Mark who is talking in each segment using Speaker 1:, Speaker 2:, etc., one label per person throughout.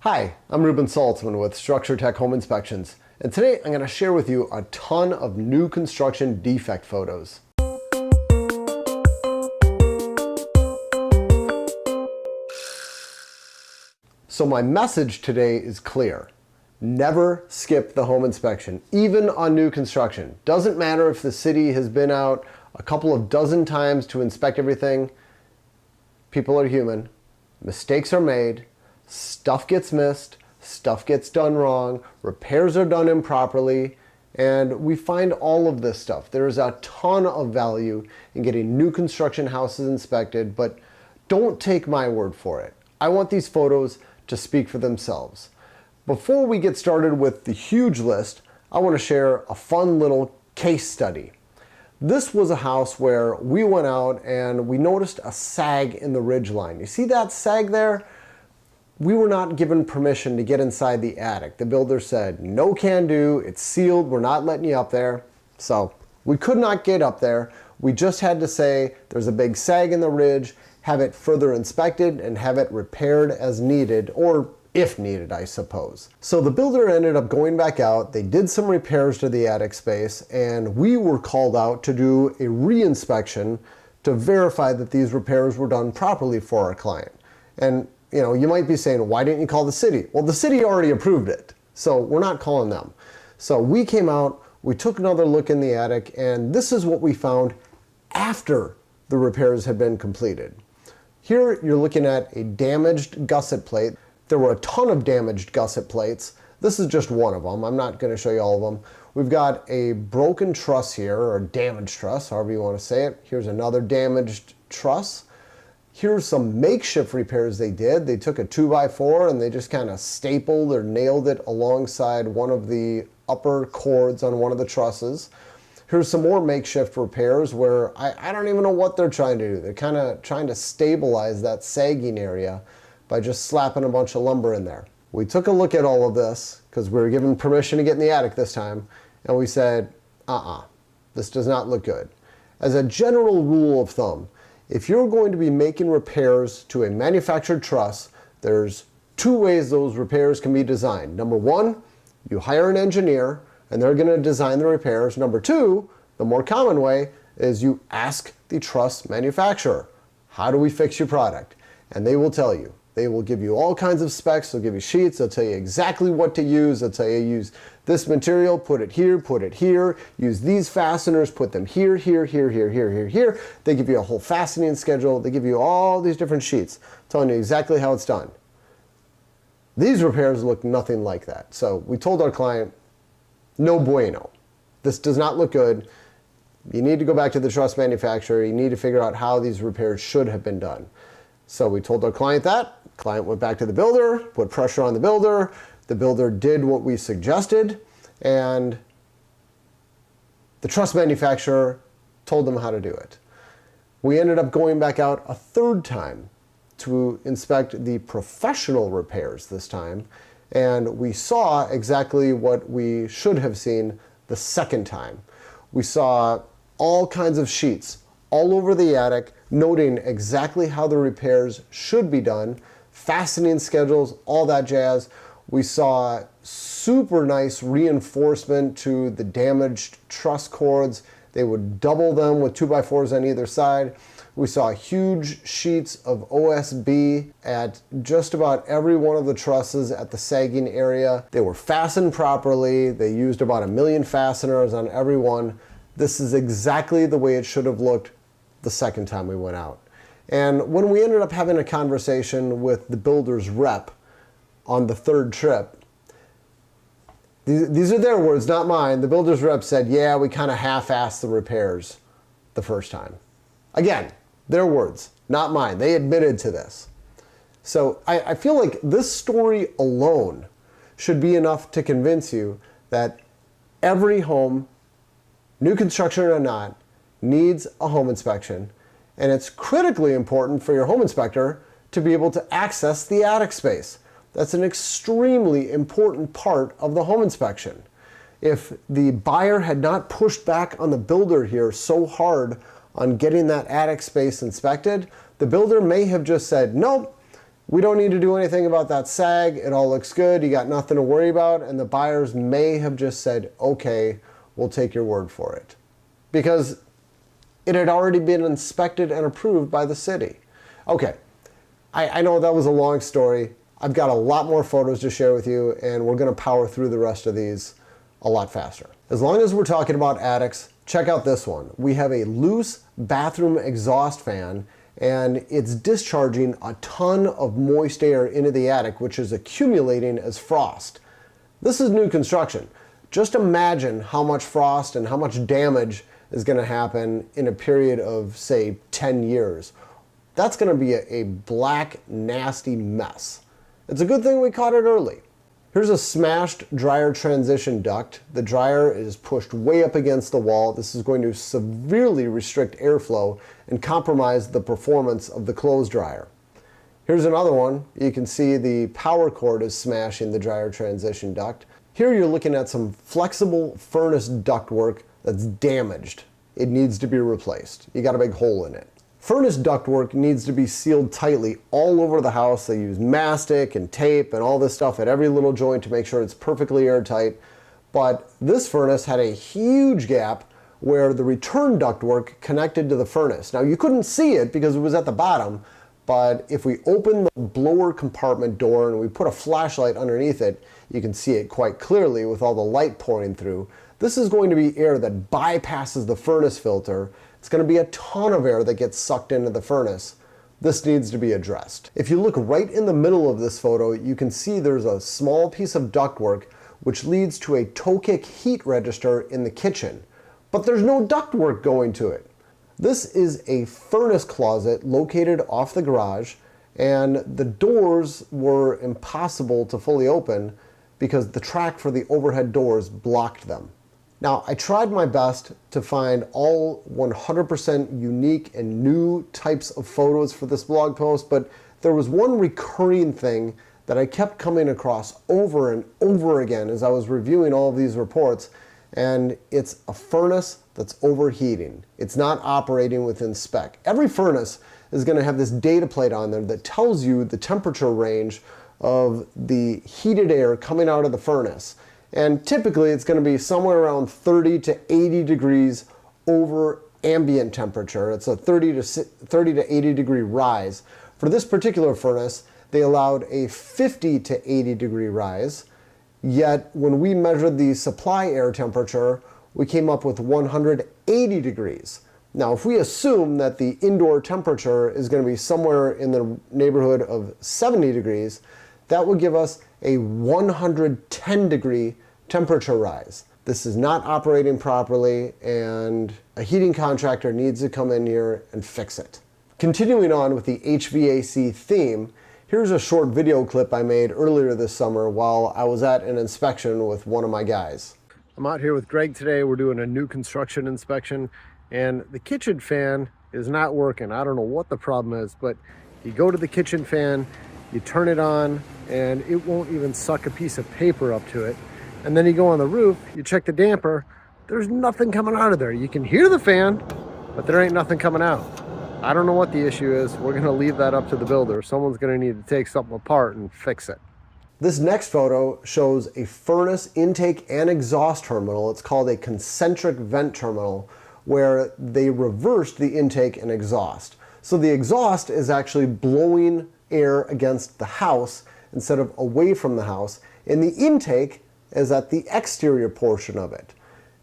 Speaker 1: Hi, I'm Ruben Saltzman with Structure Tech Home Inspections, and today I'm going to share with you a ton of new construction defect photos. So my message today is clear. Never skip the home inspection, even on new construction. Doesn't matter if the city has been out a couple of dozen times to inspect everything. People are human. Mistakes are made. Stuff gets missed, stuff gets done wrong, repairs are done improperly, and we find all of this stuff. There is a ton of value in getting new construction houses inspected, but don't take my word for it. I want these photos to speak for themselves. Before we get started with the huge list, I want to share a fun little case study. This was a house where we went out and we noticed a sag in the ridge line. You see that sag there? We were not given permission to get inside the attic. The builder said, no can do, it's sealed, we're not letting you up there. So we could not get up there. We just had to say there's a big sag in the ridge, have it further inspected and have it repaired as needed, or if needed, I suppose. So the builder ended up going back out, they did some repairs to the attic space, and we were called out to do a re-inspection to verify that these repairs were done properly for our client. And you know, you might be saying, why didn't you call the city? Well, the city already approved it, so we're not calling them. So we came out, we took another look in the attic, and this is what we found after the repairs had been completed. Here you're looking at a damaged gusset plate. There were a ton of damaged gusset plates. This is just one of them. I'm not going to show you all of them. We've got a broken truss here, or damaged truss, however you want to say it. Here's another damaged truss. Here's some makeshift repairs they did. They took a 2x4 and they just kind of stapled or nailed it alongside one of the upper cords on one of the trusses. Here's some more makeshift repairs where I don't even know what they're trying to do. They're kind of trying to stabilize that sagging area by just slapping a bunch of lumber in there. We took a look at all of this because we were given permission to get in the attic this time, and we said, this does not look good. As a general rule of thumb, if you're going to be making repairs to a manufactured truss, there's two ways those repairs can be designed. Number one, you hire an engineer and they're going to design the repairs. Number two, the more common way, is you ask the truss manufacturer, how do we fix your product? And they will tell you. They will give you all kinds of specs. They'll give you sheets. They'll tell you exactly what to use. They'll tell you use this material, put it here, use these fasteners, put them here. They give you a whole fastening schedule. They give you all these different sheets telling you exactly how it's done. These repairs look nothing like that. So we told our client, no bueno. This does not look good. You need to go back to the truss manufacturer. You need to figure out how these repairs should have been done. So we told our client that. Client went back to the builder, put pressure on the builder. The builder did what we suggested, and the truss manufacturer told them how to do it. We ended up going back out a third time to inspect the professional repairs this time, and we saw exactly what we should have seen the second time. We saw all kinds of sheets all over the attic, noting exactly how the repairs should be done, fastening schedules, all that jazz. We saw super nice reinforcement to the damaged truss cords. They would double them with 2x4s on either side. We saw huge sheets of OSB at just about every one of the trusses at the sagging area. They were fastened properly. They used about 1 million fasteners on every one. This is exactly the way it should have looked the second time we went out. And when we ended up having a conversation with the builder's rep on the third trip, these are their words, not mine. The builder's rep said, yeah, we kind of half-assed the repairs the first time. Again, their words, not mine. They admitted to this. So I feel like this story alone should be enough to convince you that every home, new construction or not, needs a home inspection, and it's critically important for your home inspector to be able to access the attic space. That's an extremely important part of the home inspection. If the buyer had not pushed back on the builder here so hard on getting that attic space inspected, the builder may have just said, nope, We don't need to do anything about that sag. It all looks good. You got nothing to worry about. And the buyers may have just said, okay, we'll take your word for it. Because it had already been inspected and approved by the city. Okay, I know that was a long story. I've got a lot more photos to share with you, and we're gonna power through the rest of these a lot faster. As long as we're talking about attics, check out this one. We have a loose bathroom exhaust fan, and it's discharging a ton of moist air into the attic, which is accumulating as frost. This is new construction. Just imagine how much frost and how much damage is going to happen in a period of, say, 10 years. That's going to be a black, nasty mess. It's a good thing we caught it early. Here's a smashed dryer transition duct. The dryer is pushed way up against the wall. This is going to severely restrict airflow and compromise the performance of the clothes dryer. Here's another one. You can see the power cord is smashing the dryer transition duct. Here you're looking at some flexible furnace ductwork that's damaged. It needs to be replaced. You got a big hole in it. Furnace ductwork needs to be sealed tightly all over the house. They use mastic and tape and all this stuff at every little joint to make sure it's perfectly airtight. But this furnace had a huge gap where the return ductwork connected to the furnace. Now you couldn't see it because it was at the bottom, but if we open the blower compartment door and we put a flashlight underneath it, you can see it quite clearly with all the light pouring through. This is going to be air that bypasses the furnace filter. It's going to be a ton of air that gets sucked into the furnace. This needs to be addressed. If you look right in the middle of this photo, you can see there's a small piece of ductwork which leads to a toe kick heat register in the kitchen. But there's no ductwork going to it. This is a furnace closet located off the garage, and the doors were impossible to fully open because the track for the overhead doors blocked them. Now, I tried my best to find all 100% unique and new types of photos for this blog post, but there was one recurring thing that I kept coming across over and over again as I was reviewing all of these reports, and it's a furnace that's overheating. It's not operating within spec. Every furnace is going to have this data plate on there that tells you the temperature range of the heated air coming out of the furnace. And typically it's going to be somewhere around 30 to 80 degrees over ambient temperature. It's a 30 to 80 degree rise. For this particular furnace, they allowed a 50 to 80 degree rise. Yet when we measured the supply air temperature, we came up with 180 degrees. Now, if we assume that the indoor temperature is going to be somewhere in the neighborhood of 70 degrees, that would give us a 110 degree temperature rise. This is not operating properly, and a heating contractor needs to come in here and fix it. Continuing on with the HVAC theme, here's a short video clip I made earlier this summer while I was at an inspection with one of my guys. I'm out here with Greg today. We're doing a new construction inspection, and the kitchen fan is not working. I don't know what the problem is, but you go to the kitchen fan, you turn it on, and it won't even suck a piece of paper up to it. And then you go on the roof, you check the damper, there's nothing coming out of there. You can hear the fan, but there ain't nothing coming out. I don't know what the issue is. We're gonna leave that up to the builder. Someone's gonna need to take something apart and fix it. This next photo shows a furnace intake and exhaust terminal. It's called a concentric vent terminal, where they reversed the intake and exhaust. So the exhaust is actually blowing air against the house instead of away from the house, and the intake is at the exterior portion of it.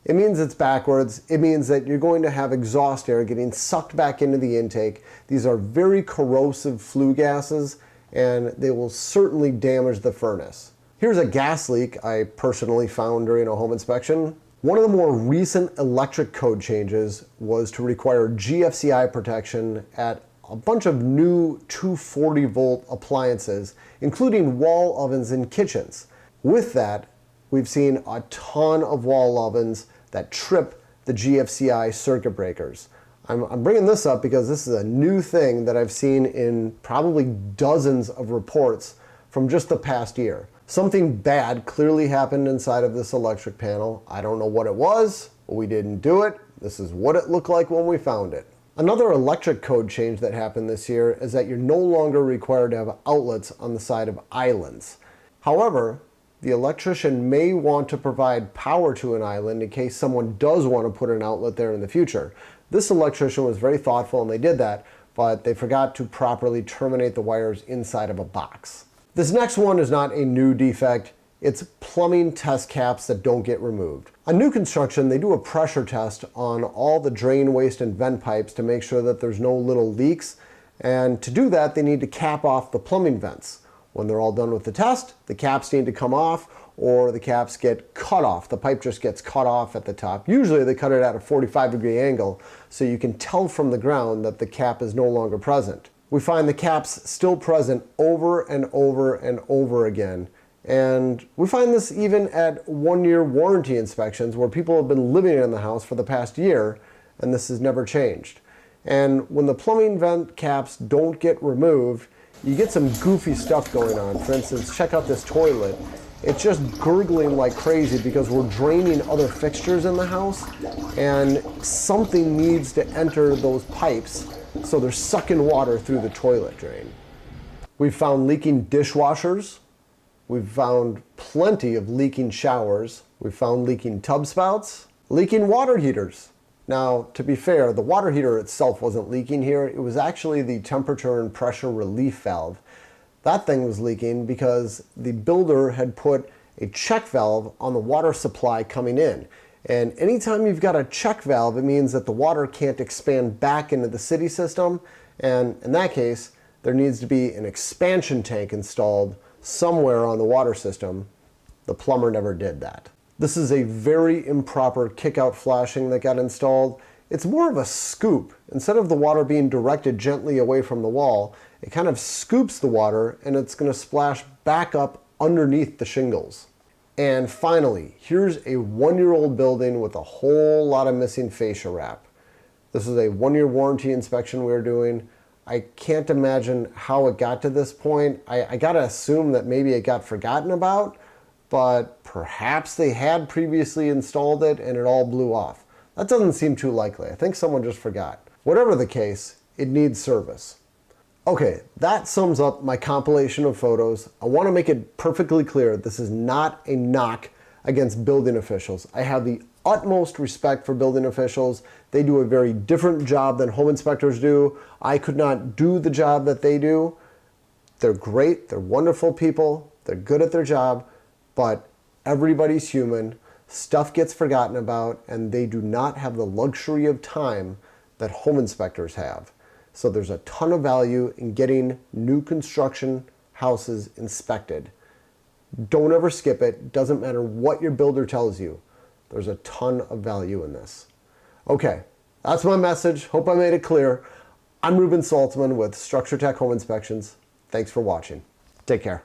Speaker 1: It means it's backwards. It means that you're going to have exhaust air getting sucked back into the intake. These are very corrosive flue gases, and they will certainly damage the furnace. Here's a gas leak I personally found during a home inspection. One of the more recent electric code changes was to require GFCI protection at a bunch of new 240 volt appliances, including wall ovens in kitchens. With that, we've seen a ton of wall ovens that trip the GFCI circuit breakers. I'm bringing this up because this is a new thing that I've seen in probably dozens of reports from just the past year. Something bad clearly happened inside of this electric panel. I don't know what it was, but we didn't do it. This is what it looked like when we found it. Another electric code change that happened this year is that you're no longer required to have outlets on the side of islands. However, the electrician may want to provide power to an island in case someone does want to put an outlet there in the future. This electrician was very thoughtful and they did that, but they forgot to properly terminate the wires inside of a box. This next one is not a new defect. It's plumbing test caps that don't get removed. On new construction, they do a pressure test on all the drain, waste, and vent pipes to make sure that there's no little leaks. And to do that, they need to cap off the plumbing vents. When they're all done with the test, the caps need to come off or the caps get cut off. The pipe just gets cut off at the top. Usually they cut it at a 45-degree angle so you can tell from the ground that the cap is no longer present. We find the caps still present over and over and over again. And we find this even at 1-year warranty inspections where people have been living in the house for the past year and this has never changed. And when the plumbing vent caps don't get removed, you get some goofy stuff going on. For instance, check out this toilet. It's just gurgling like crazy because we're draining other fixtures in the house and something needs to enter those pipes, so they're sucking water through the toilet drain. We've found leaking dishwashers. We've found plenty of leaking showers. We've found leaking tub spouts, leaking water heaters. Now, to be fair, the water heater itself wasn't leaking here. It was actually the temperature and pressure relief valve. That thing was leaking because the builder had put a check valve on the water supply coming in. And anytime you've got a check valve, it means that the water can't expand back into the city system. And in that case, there needs to be an expansion tank installed somewhere on the water system. The plumber never did that. This is a very improper kick-out flashing that got installed. It's more of a scoop. Instead of the water being directed gently away from the wall, it kind of scoops the water and it's going to splash back up underneath the shingles. And finally, here's a 1-year-old building with a whole lot of missing fascia wrap. This is a 1-year warranty inspection we're doing. I can't imagine how it got to this point. I gotta assume that maybe it got forgotten about, but perhaps they had previously installed it and it all blew off. That doesn't seem too likely. I think someone just forgot. Whatever the case, it needs service. Okay, that sums up my compilation of photos. I want to make it perfectly clear this is not a knock against building officials. I have the utmost respect for building officials. They do a very different job than home inspectors do. I could not do the job that they do. They're great, they're wonderful people, they're good at their job, but everybody's human, stuff gets forgotten about, and they do not have the luxury of time that home inspectors have. So there's a ton of value in getting new construction houses inspected. Don't ever skip it. Doesn't matter what your builder tells you. There's a ton of value in this. Okay, that's my message. Hope I made it clear. I'm Ruben Saltzman with Structure Tech Home Inspections. Thanks for watching. Take care.